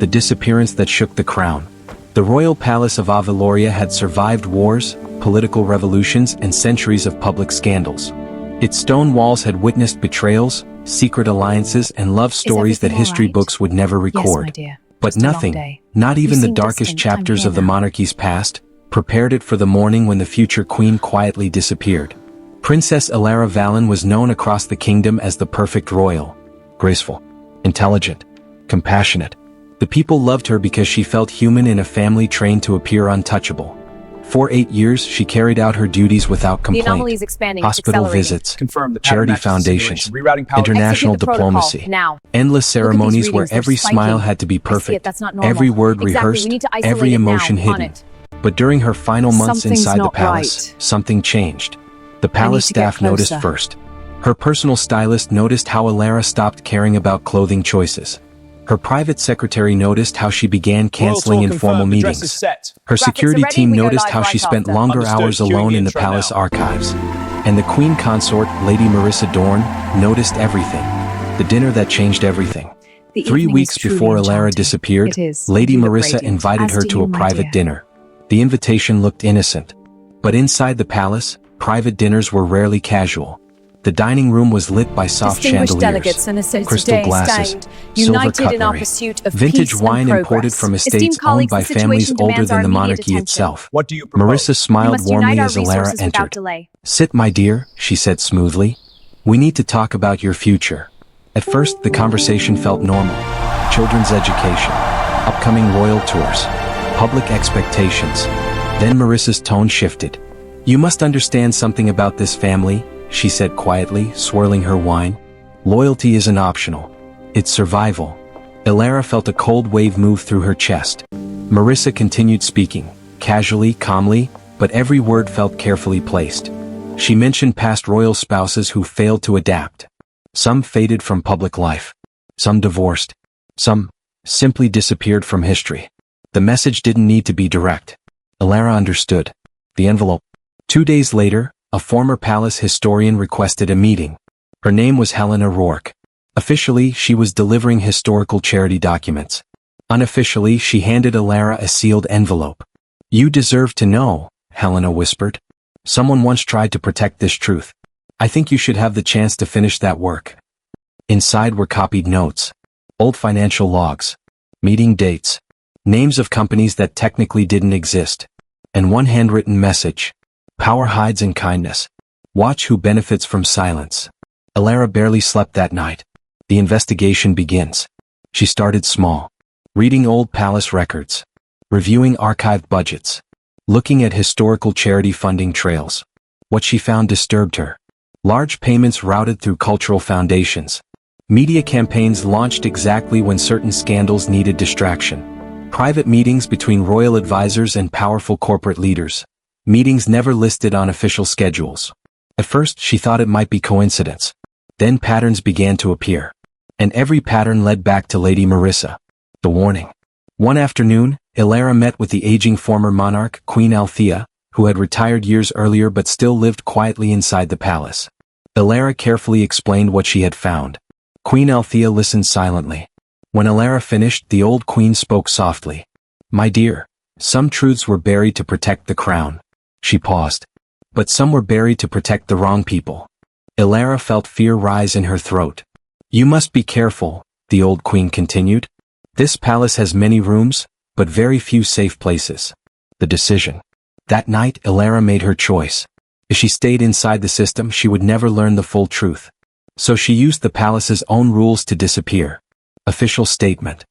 the disappearance that shook the crown. The royal palace of Avaloria had survived wars, political revolutions, and centuries of public scandals. Its stone walls had witnessed betrayals, secret alliances, and love stories that history books would never record. But nothing, not even the darkest chapters of the monarchy's past, prepared it for the morning when the future queen quietly disappeared. Princess Elara Valen was known across the kingdom as the perfect royal. Graceful, intelligent, compassionate. The people loved her because she felt human in a family trained to appear untouchable. For 8 years, she carried out her duties without complaint. Hospital visits, charity foundations, international diplomacy, endless ceremonies where every smile had to be perfect, every word rehearsed, every emotion hidden. But during her final months inside the palace, something changed. The palace staff noticed first. Her personal stylist noticed how Elara stopped caring about clothing choices. Her private secretary noticed how she began canceling informal meetings. Her security team noticed how she spent longer hours alone in the palace archives. And the queen consort, Lady Marissa Dorn, noticed everything. The dinner that changed everything. 3 weeks before Elara disappeared, Lady Marissa invited her to a private dinner. The invitation looked innocent. But inside the palace, private dinners were rarely casual. The dining room was lit by soft chandeliers, crystal glasses, silver cutlery, vintage wine imported from estates owned by families older than the monarchy itself. Marissa smiled warmly as Elara entered. "Sit, my dear," she said smoothly. "We need to talk about your future." At first, the conversation felt normal. Children's education, upcoming royal tours, public expectations. Then Marissa's tone shifted. "You must understand something about this family," she said quietly, swirling her wine. "Loyalty isn't optional. It's survival." Elara felt a cold wave move through her chest. Marissa continued speaking, casually, calmly, but every word felt carefully placed. She mentioned past royal spouses who failed to adapt. Some faded from public life. Some divorced. Some simply disappeared from history. The message didn't need to be direct. Elara understood. The envelope. 2 days later, a former palace historian requested a meeting. Her name was Helena Rourke. Officially, she was delivering historical charity documents. Unofficially, she handed Elara a sealed envelope. "You deserve to know," Helena whispered. "Someone once tried to protect this truth. I think you should have the chance to finish that work." Inside were copied notes, old financial logs, meeting dates, names of companies that technically didn't exist, and one handwritten message. "Power hides in kindness. Watch who benefits from silence." Elara barely slept that night. The investigation begins. She started small. Reading old palace records. Reviewing archived budgets. Looking at historical charity funding trails. What she found disturbed her. Large payments routed through cultural foundations. Media campaigns launched exactly when certain scandals needed distraction. Private meetings between royal advisors and powerful corporate leaders. Meetings never listed on official schedules. At first, she thought it might be coincidence. Then patterns began to appear. And every pattern led back to Lady Marissa. The warning. One afternoon, Elara met with the aging former monarch, Queen Althea, who had retired years earlier but still lived quietly inside the palace. Elara carefully explained what she had found. Queen Althea listened silently. When Elara finished, the old queen spoke softly. "My dear, some truths were buried to protect the crown." She paused. "But some were buried to protect the wrong people." Elara felt fear rise in her throat. "You must be careful," the old queen continued. "This palace has many rooms, but very few safe places." The decision. That night, Elara made her choice. If she stayed inside the system, she would never learn the full truth. So she used the palace's own rules to disappear. Official statement.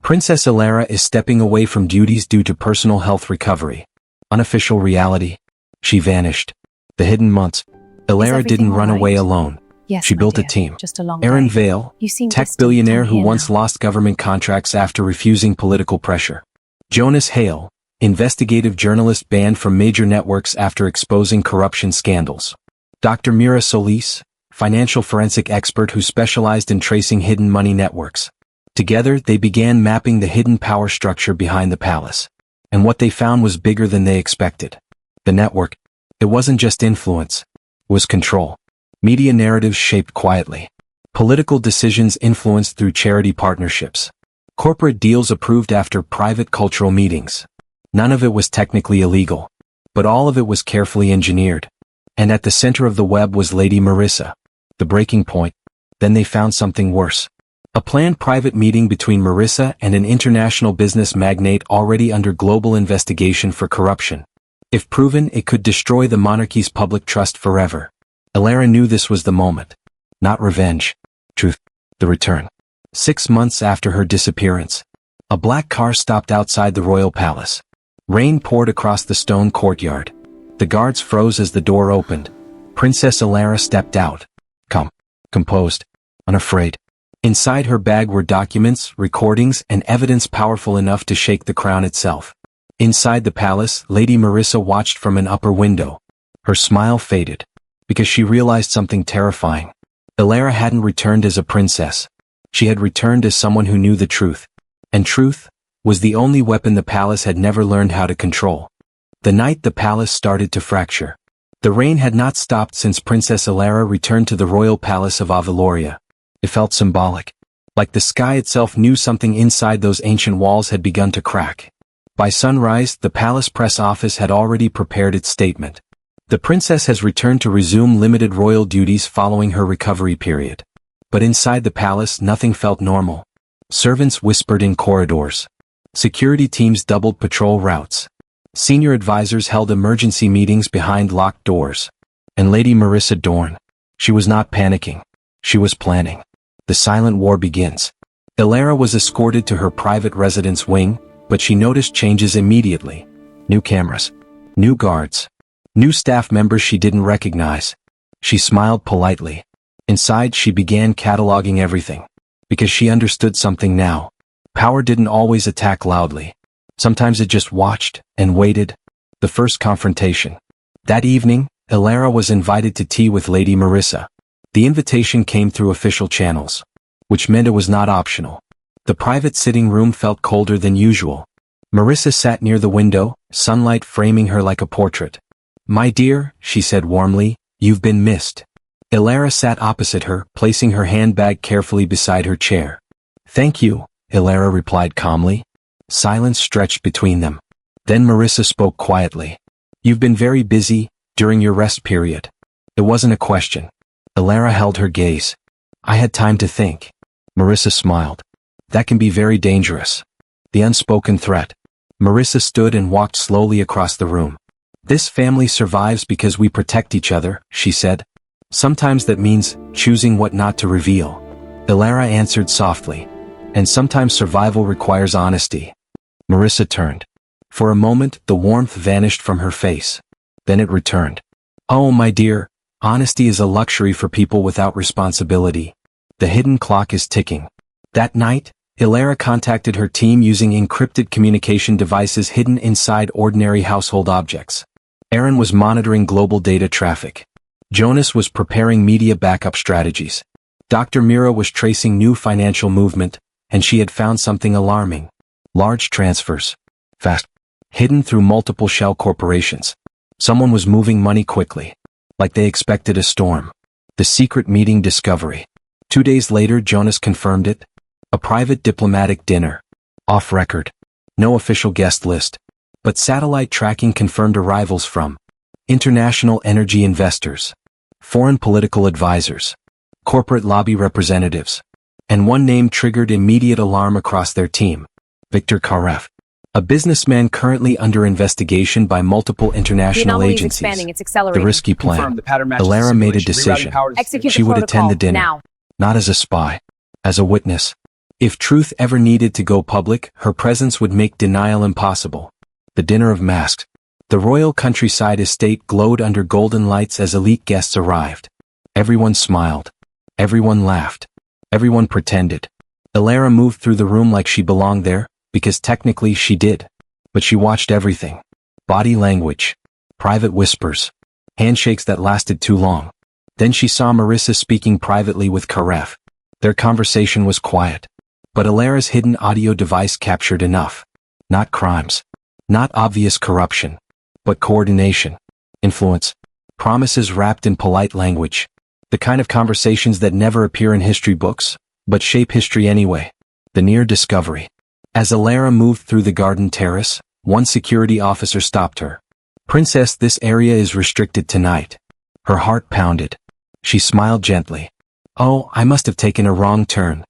Princess Elara is stepping away from duties due to personal health recovery. Unofficial reality. She vanished. The hidden months. Elara didn't run away alone. She built a team. Aaron Vale, tech billionaire who once lost government contracts after refusing political pressure. Jonas Hale, investigative journalist banned from major networks after exposing corruption scandals. Dr. Mira Solis, financial forensic expert who specialized in tracing hidden money networks. Together, they began mapping the hidden power structure behind the palace. And what they found was bigger than they expected. The network. It wasn't just influence. It was control. Media narratives shaped quietly. Political decisions influenced through charity partnerships. Corporate deals approved after private cultural meetings. None of it was technically illegal, but all of it was carefully engineered. And at the center of the web was Lady Marissa. The breaking point. Then they found something worse. A planned private meeting between Marissa and an international business magnate already under global investigation for corruption. If proven, it could destroy the monarchy's public trust forever. Elara knew this was the moment. Not revenge. Truth. The return. 6 months after her disappearance, a black car stopped outside the royal palace. Rain poured across the stone courtyard. The guards froze as the door opened. Princess Elara stepped out. Calm, composed, unafraid. Inside her bag were documents, recordings, and evidence powerful enough to shake the crown itself. Inside the palace, Lady Marissa watched from an upper window. Her smile faded, because she realized something terrifying. Elara hadn't returned as a princess. She had returned as someone who knew the truth. And truth was the only weapon the palace had never learned how to control. The night the palace started to fracture. The rain had not stopped since Princess Elara returned to the royal palace of Avaloria. It felt symbolic. Like the sky itself knew something inside those ancient walls had begun to crack. By sunrise, the palace press office had already prepared its statement. The princess has returned to resume limited royal duties following her recovery period. But inside the palace, nothing felt normal. Servants whispered in corridors. Security teams doubled patrol routes. Senior advisors held emergency meetings behind locked doors. And Lady Marissa Dorn. She was not panicking. She was planning. The silent war begins. Elara was escorted to her private residence wing, but she noticed changes immediately. New cameras. New guards. New staff members she didn't recognize. She smiled politely. Inside, she began cataloging everything. Because she understood something now. Power didn't always attack loudly. Sometimes it just watched and waited. The first confrontation. That evening, Elara was invited to tea with Lady Marissa. The invitation came through official channels, which meant it was not optional. The private sitting room felt colder than usual. Marissa sat near the window, sunlight framing her like a portrait. "My dear," she said warmly, "you've been missed." Elara sat opposite her, placing her handbag carefully beside her chair. "Thank you," Elara replied calmly. Silence stretched between them. Then Marissa spoke quietly. "You've been very busy during your rest period." It wasn't a question. Elara held her gaze. "I had time to think." Marissa smiled. "That can be very dangerous." The unspoken threat. Marissa stood and walked slowly across the room. "This family survives because we protect each other," she said. "Sometimes that means choosing what not to reveal." Elara answered softly. "And sometimes survival requires honesty." Marissa turned. For a moment, the warmth vanished from her face. Then it returned. "Oh, my dear, honesty is a luxury for people without responsibility. The hidden clock is ticking." That night, Elara contacted her team using encrypted communication devices hidden inside ordinary household objects. Aaron was monitoring global data traffic. Jonas was preparing media backup strategies. Dr. Mira was tracing new financial movement, and she had found something alarming. Large transfers. Fast. Hidden through multiple shell corporations. Someone was moving money quickly. Like they expected a storm. The secret meeting discovery. 2 days later, Jonas confirmed it. A private diplomatic dinner. Off record. No official guest list. But satellite tracking confirmed arrivals from international energy investors, foreign political advisors, corporate lobby representatives. And one name triggered immediate alarm across their team. Victor Karev. A businessman currently under investigation by multiple international agencies. The risky plan. Elara made a decision. She would attend the dinner. Now. Not as a spy. As a witness. If truth ever needed to go public, her presence would make denial impossible. The dinner of masks. The royal countryside estate glowed under golden lights as elite guests arrived. Everyone smiled. Everyone laughed. Everyone pretended. Elara moved through the room like she belonged there, because technically she did. But she watched everything. Body language. Private whispers. Handshakes that lasted too long. Then she saw Marissa speaking privately with Karev. Their conversation was quiet. But Elara's hidden audio device captured enough. Not crimes. Not obvious corruption. But coordination. Influence. Promises wrapped in polite language. The kind of conversations that never appear in history books, but shape history anyway. The near discovery. As Alara moved through the garden terrace, one security officer stopped her. "Princess, this area is restricted tonight." Her heart pounded. She smiled gently. "Oh, I must have taken a wrong turn."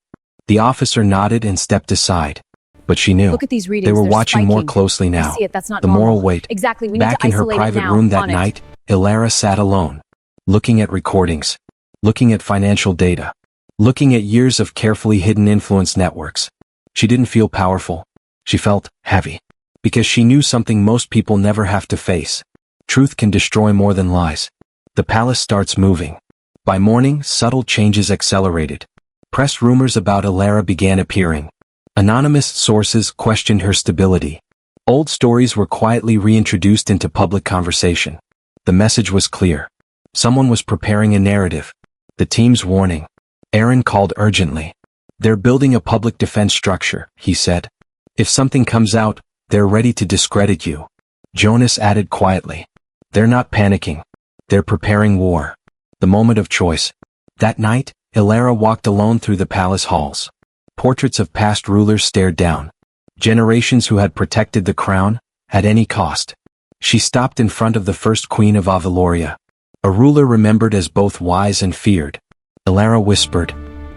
The officer nodded and stepped aside. But she knew. Look at these readings. They were They're watching more spiking. closely now. I see it. That's not the normal. moral weight. Exactly. We need Back to in her isolate it private now. room that On it. night, Alara sat alone, looking at recordings, looking at financial data, looking at years of carefully hidden influence networks. She didn't feel powerful. She felt heavy. Because she knew something most people never have to face. Truth can destroy more than lies. The palace starts moving. By morning, subtle changes accelerated. Press rumors about Alara began appearing. Anonymous sources questioned her stability. Old stories were quietly reintroduced into public conversation. The message was clear. Someone was preparing a narrative. The team's warning. Aaron called urgently. "They're building a public defense structure," he said. "If something comes out, they're ready to discredit you." Jonas added quietly. "They're not panicking. They're preparing war." The moment of choice. That night, Alara walked alone through the palace halls. Portraits of past rulers stared down. Generations who had protected the crown, at any cost. She stopped in front of the first queen of Avaloria. A ruler remembered as both wise and feared. Alara whispered,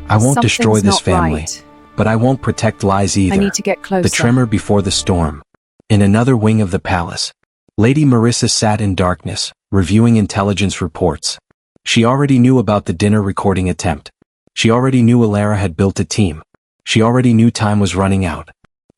"I won't destroy this family, but I won't protect lies either." I need to get closer. The tremor before the storm. In another wing of the palace, Lady Marissa sat in darkness, reviewing intelligence reports. She already knew about the dinner recording attempt. She already knew Alara had built a team. She already knew time was running out.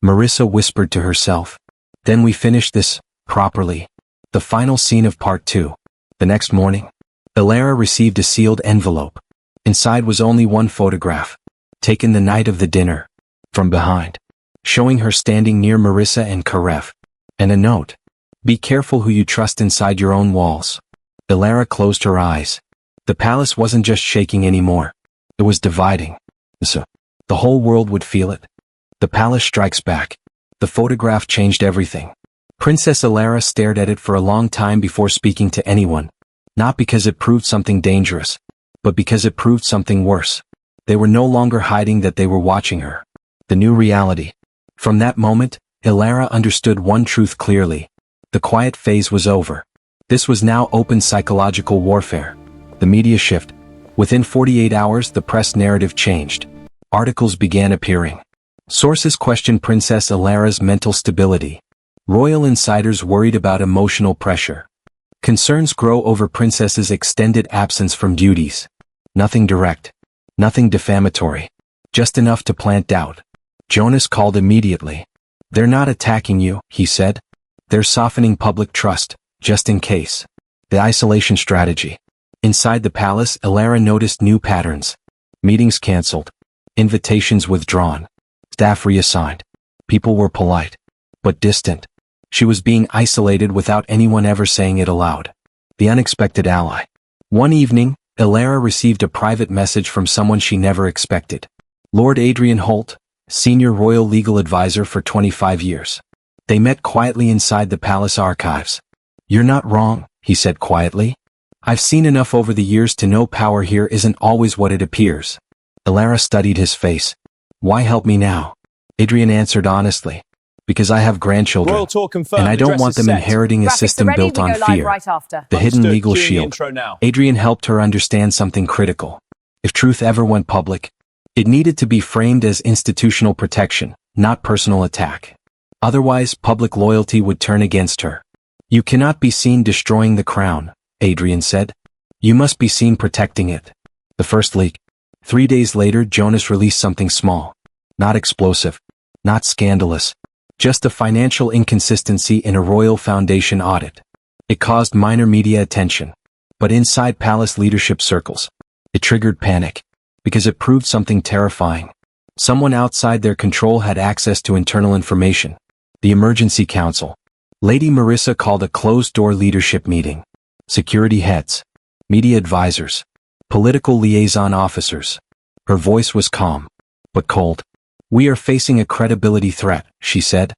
Marissa whispered to herself, "Then we finish this, properly." The final scene of part 2. The next morning, Alara received a sealed envelope. Inside was only one photograph, taken the night of the dinner, from behind, showing her standing near Marissa and Karev. And a note, "Be careful who you trust inside your own walls." Alara closed her eyes. The palace wasn't just shaking anymore. It was dividing. So, the whole world would feel it. The palace strikes back. The photograph changed everything. Princess Alara stared at it for a long time before speaking to anyone. Not because it proved something dangerous, but because it proved something worse. They were no longer hiding that they were watching her. The new reality. From that moment, Alara understood one truth clearly. The quiet phase was over. This was now open psychological warfare. The media shift. Within 48 hours, the press narrative changed. Articles began appearing. Sources questioned Princess Alara's mental stability. Royal insiders worried about emotional pressure. Concerns grow over Princess's extended absence from duties. Nothing direct. Nothing defamatory. Just enough to plant doubt. Jonas called immediately. "They're not attacking you," he said. "They're softening public trust, just in case." The isolation strategy. Inside the palace, Alara noticed new patterns. Meetings cancelled. Invitations withdrawn. Staff reassigned. People were polite, but distant. She was being isolated without anyone ever saying it aloud. The unexpected ally. One evening, Alara received a private message from someone she never expected. Lord Adrian Holt, senior royal legal advisor for 25 years. They met quietly inside the palace archives. "You're not wrong," he said quietly. "I've seen enough over the years to know power here isn't always what it appears." Alara studied his face. "Why help me now?" Adrian answered honestly. "Because I have grandchildren, Royal Tour confirmed. and I don't want them inheriting a system built on fear." Right after. The hidden Understood. legal Cue the shield. intro now. Adrian helped her understand something critical. If truth ever went public, it needed to be framed as institutional protection, not personal attack. Otherwise, public loyalty would turn against her. "You cannot be seen destroying the crown," Adrian said. "You must be seen protecting it." The first leak. 3 days later, Jonas released something small. Not explosive. Not scandalous. Just a financial inconsistency in a royal foundation audit. It caused minor media attention. But inside palace leadership circles, it triggered panic. Because it proved something terrifying. Someone outside their control had access to internal information. The Emergency Council. Lady Marissa called a closed-door leadership meeting. Security heads. Media advisors. Political liaison officers. Her voice was calm, but cold. "We are facing a credibility threat," she said.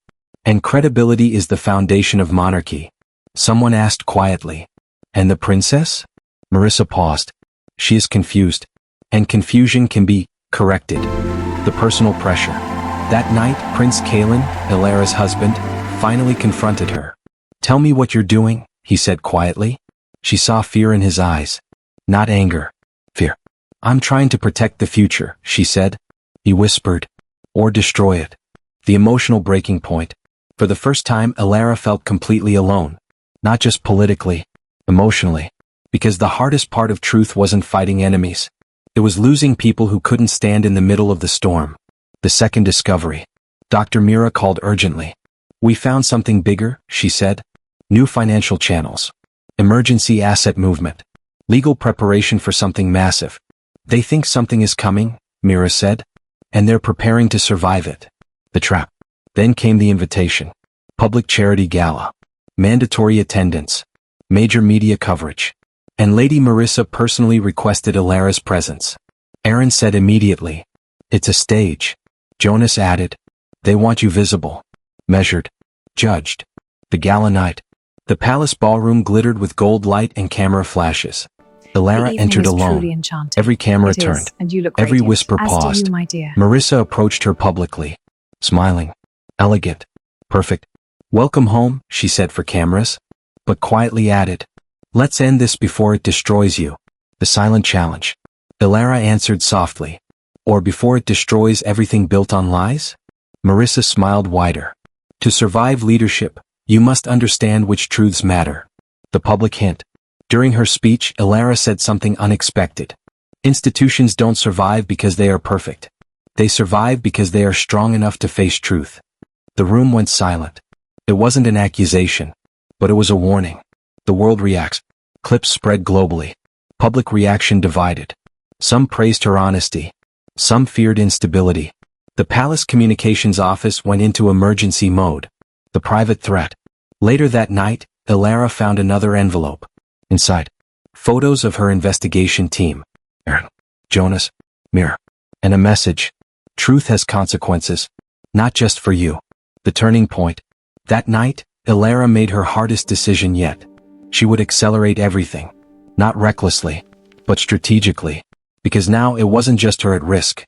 "And credibility is the foundation of monarchy." Someone asked quietly. "And the princess?" Marissa paused. "She is confused. And confusion can be corrected." The personal pressure. That night, Prince Kalen, Ilara's husband, finally confronted her. "Tell me what you're doing," he said quietly. She saw fear in his eyes. Not anger. Fear. "I'm trying to protect the future," she said. He whispered. "Or destroy it." The emotional breaking point. For the first time, Ilara felt completely alone. Not just politically, emotionally. Because the hardest part of truth wasn't fighting enemies. It was losing people who couldn't stand in the middle of the storm. The second discovery. Dr. Mira called urgently. "We found something bigger," she said. "New financial channels. Emergency asset movement. Legal preparation for something massive." "They think something is coming," Mira said. "And they're preparing to survive it." The trap. Then came the invitation. Public charity gala. Mandatory attendance. Major media coverage. And Lady Marissa personally requested Ilara's presence. Aaron said immediately. "It's a stage." Jonas added. "They want you visible. Measured. Judged." The gala night. The palace ballroom glittered with gold light and camera flashes. Ilara entered alone. Every camera turned. Every whisper paused. Marissa approached her publicly. Smiling. Elegant. Perfect. "Welcome home," she said for cameras. But quietly added. "Let's end this before it destroys you." The silent challenge. Ilara answered softly. "Or before it destroys everything built on lies?" Marissa smiled wider. "To survive leadership, you must understand which truths matter." The public hint. During her speech, Ilara said something unexpected. Institutions don't survive because they are perfect. They survive because they are strong enough to face truth. The room went silent. It wasn't an accusation, but it was a warning. The world reacts. Clips spread globally. Public reaction divided. Some praised her honesty. Some feared instability. The palace communications office went into emergency mode. The private threat. Later that night, Ilara found another envelope. Inside, photos of her investigation team. Aaron, Jonas, Mira. And a message. Truth has consequences. Not just for you. The turning point. That night, Ilara made her hardest decision yet. She would accelerate everything. Not recklessly, but strategically. Because now it wasn't just her at risk.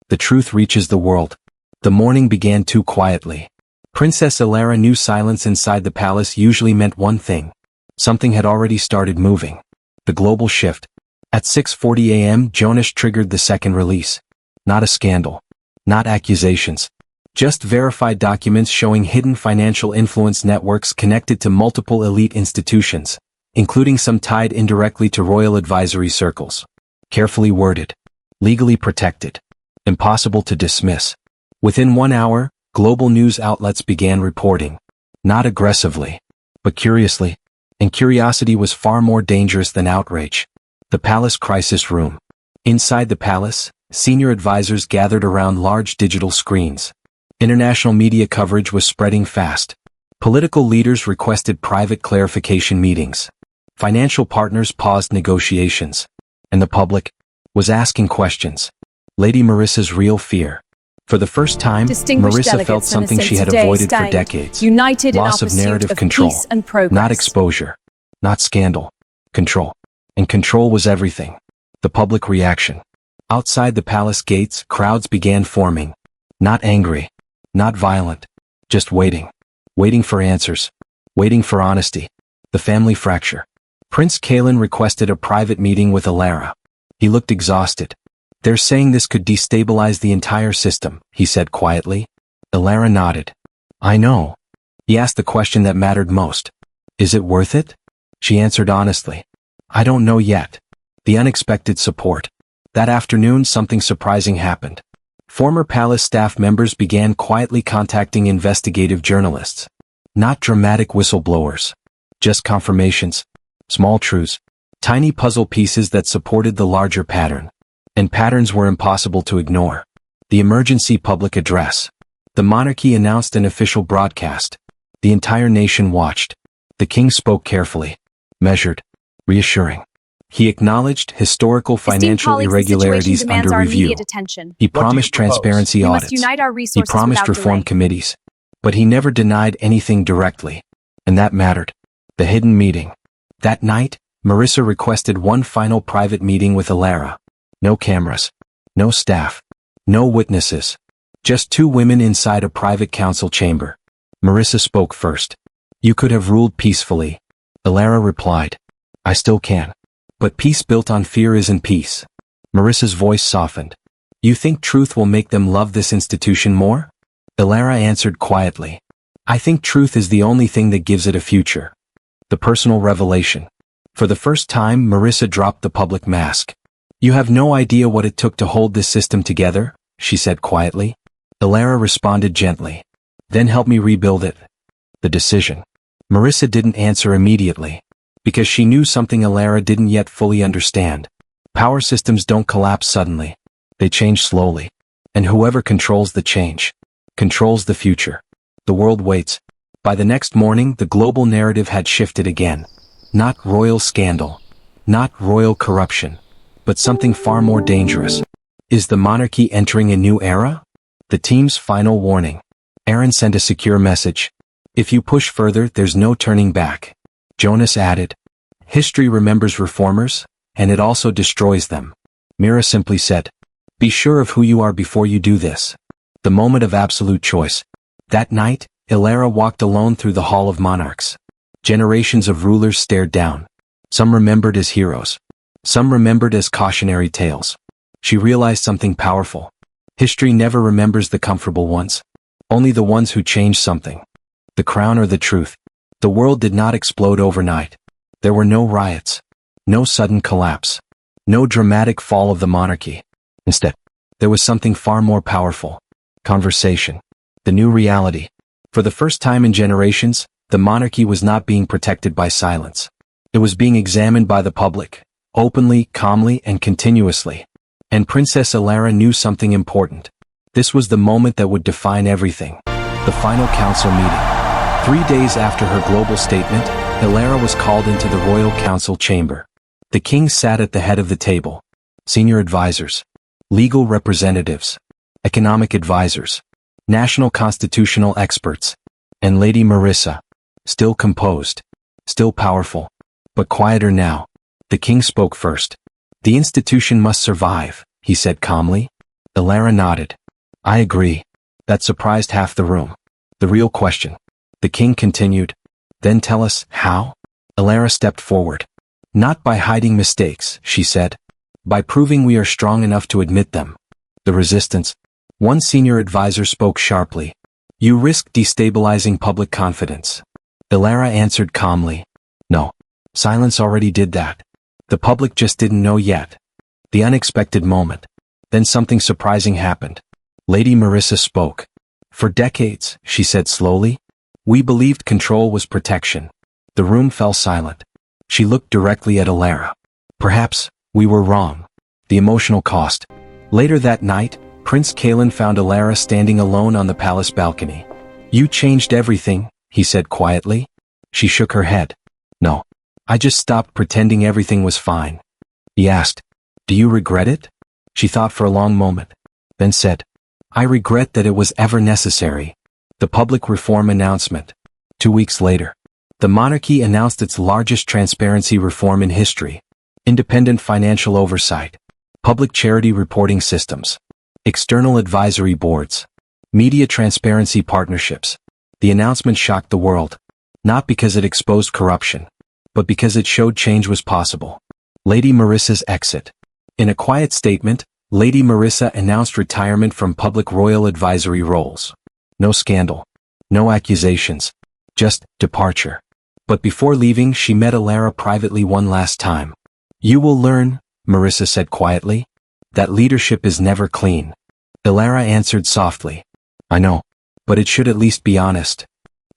The truth reaches the world. The morning began too quietly. Princess Ilara knew silence inside the palace usually meant one thing. Something had already started moving. The global shift. At 6:40 a.m., Jonas triggered the second release. Not a scandal. Not accusations. Just verified documents showing hidden financial influence networks connected to multiple elite institutions, including some tied indirectly to royal advisory circles. Carefully worded. Legally protected. Impossible to dismiss. Within 1 hour, global news outlets began reporting. Not aggressively, but curiously. And curiosity was far more dangerous than outrage. The palace crisis room. Inside the palace, senior advisors gathered around large digital screens. International media coverage was spreading fast. Political leaders requested private clarification meetings. Financial partners paused negotiations. And the public was asking questions. Lady Marissa's real fear. For the first time, Marissa felt something she had avoided for decades. United Loss of narrative control. Not exposure. Not scandal. Control. And control was everything. The public reaction. Outside the palace gates, crowds began forming. Not angry. Not violent. Just waiting. Waiting for answers. Waiting for honesty. The family fracture. Prince Kalen requested a private meeting with Ilara. He looked exhausted. "They're saying this could destabilize the entire system," he said quietly. Ilara nodded. "I know." He asked the question that mattered most. "Is it worth it?" She answered honestly. "I don't know yet." The unexpected support. That afternoon, something surprising happened. Former palace staff members began quietly contacting investigative journalists. Not dramatic whistleblowers. Just confirmations. Small truths. Tiny puzzle pieces that supported the larger pattern. And patterns were impossible to ignore. The emergency public address. The monarchy announced an official broadcast. The entire nation watched. The king spoke carefully. Measured. Reassuring. He acknowledged historical financial irregularities under review. He promised transparency audits. He promised reform committees. But he never denied anything directly. And that mattered. The hidden meeting. That night, Marissa requested one final private meeting with Ilara. No cameras. No staff. No witnesses. Just two women inside a private council chamber. Marissa spoke first. You could have ruled peacefully. Elara replied. I still can. But peace built on fear isn't peace. Marissa's voice softened. You think truth will make them love this institution more? Elara answered quietly. I think truth is the only thing that gives it a future. The personal revelation. For the first time, Marissa dropped the public mask. You have no idea what it took to hold this system together, she said quietly. Elara responded gently. Then help me rebuild it. The decision. Marissa didn't answer immediately. Because she knew something Elara didn't yet fully understand. Power systems don't collapse suddenly. They change slowly. And whoever controls the change controls the future. The world waits. By the next morning, the global narrative had shifted again. Not royal scandal. Not royal corruption. But something far more dangerous. Is the monarchy entering a new era? The team's final warning. Aaron sent a secure message. If you push further, there's no turning back. Jonas added. History remembers reformers, and it also destroys them. Mira simply said. Be sure of who you are before you do this. The moment of absolute choice. That night, Elara walked alone through the Hall of Monarchs. Generations of rulers stared down. Some remembered as heroes. Some remembered as cautionary tales. She realized something powerful. History never remembers the comfortable ones. Only the ones who changed something. The crown or the truth. The world did not explode overnight. There were no riots. No sudden collapse. No dramatic fall of the monarchy. Instead, there was something far more powerful. Conversation. The new reality. For the first time in generations, the monarchy was not being protected by silence. It was being examined by the public, openly, calmly, and continuously. And Princess Elara knew something important. This was the moment that would define everything. The final council meeting. 3 days after her global statement, Elara was called into the royal council chamber. The king sat at the head of the table. Senior advisors. Legal representatives. Economic advisors. National constitutional experts. And Lady Marissa. Still composed. Still powerful. But quieter now. The king spoke first. The institution must survive, he said calmly. Elara nodded. I agree. That surprised half the room. The real question. The king continued. Then tell us, how? Elara stepped forward. Not by hiding mistakes, she said. By proving we are strong enough to admit them. The resistance. One senior advisor spoke sharply. You risk destabilizing public confidence. Elara answered calmly. No. Silence already did that. The public just didn't know yet. The unexpected moment. Then something surprising happened. Lady Marissa spoke. For decades, she said slowly, we believed control was protection. The room fell silent. She looked directly at Elara. Perhaps, we were wrong. The emotional cost. Later that night, Prince Kalen found Elara standing alone on the palace balcony. You changed everything, he said quietly. She shook her head. No. I just stopped pretending everything was fine. He asked, do you regret it? She thought for a long moment. Then said, I regret that it was ever necessary. The public reform announcement. 2 weeks later. The monarchy announced its largest transparency reform in history. Independent financial oversight. Public charity reporting systems. External advisory boards. Media transparency partnerships. The announcement shocked the world. Not because it exposed corruption. But because it showed change was possible. Lady Marissa's exit. In a quiet statement, Lady Marissa announced retirement from public royal advisory roles. No scandal. No accusations. Just departure. But before leaving, she met Elara privately one last time. You will learn, Marissa said quietly, that leadership is never clean. Elara answered softly. I know. But it should at least be honest.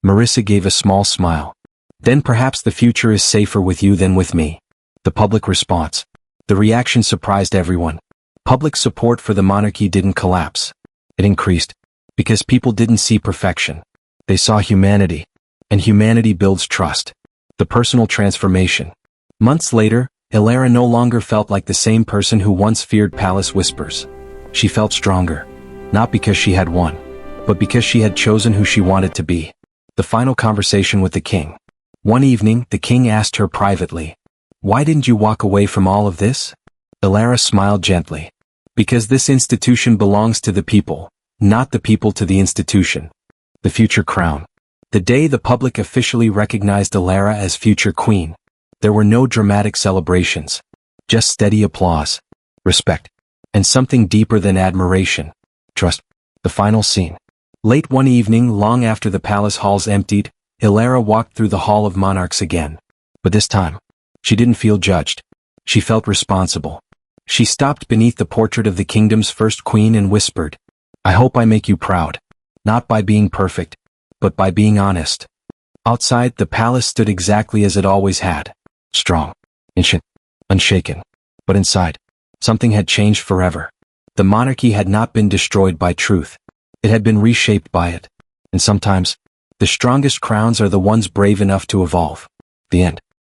Marissa gave a small smile. Then perhaps the future is safer with you than with me. The public response. The reaction surprised everyone. Public support for the monarchy didn't collapse. It increased. Because people didn't see perfection. They saw humanity. And humanity builds trust. The personal transformation. Months later, Elara no longer felt like the same person who once feared palace whispers. She felt stronger. Not because she had won. But because she had chosen who she wanted to be. The final conversation with the king. One evening, the king asked her privately, why didn't you walk away from all of this? Elara smiled gently. Because this institution belongs to the people, not the people to the institution. The future crown. The day the public officially recognized Alara as future queen, there were no dramatic celebrations. Just steady applause, respect, and something deeper than admiration. Trust. The final scene. Late one evening, long after the palace halls emptied, Alara walked through the Hall of Monarchs again. But this time, she didn't feel judged. She felt responsible. She stopped beneath the portrait of the kingdom's first queen and whispered, "I hope I make you proud. Not by being perfect, but by being honest." Outside, the palace stood exactly as it always had. Strong, ancient, unshaken. But inside, something had changed forever. The monarchy had not been destroyed by truth. It had been reshaped by it. And sometimes, the strongest crowns are the ones brave enough to evolve. The end.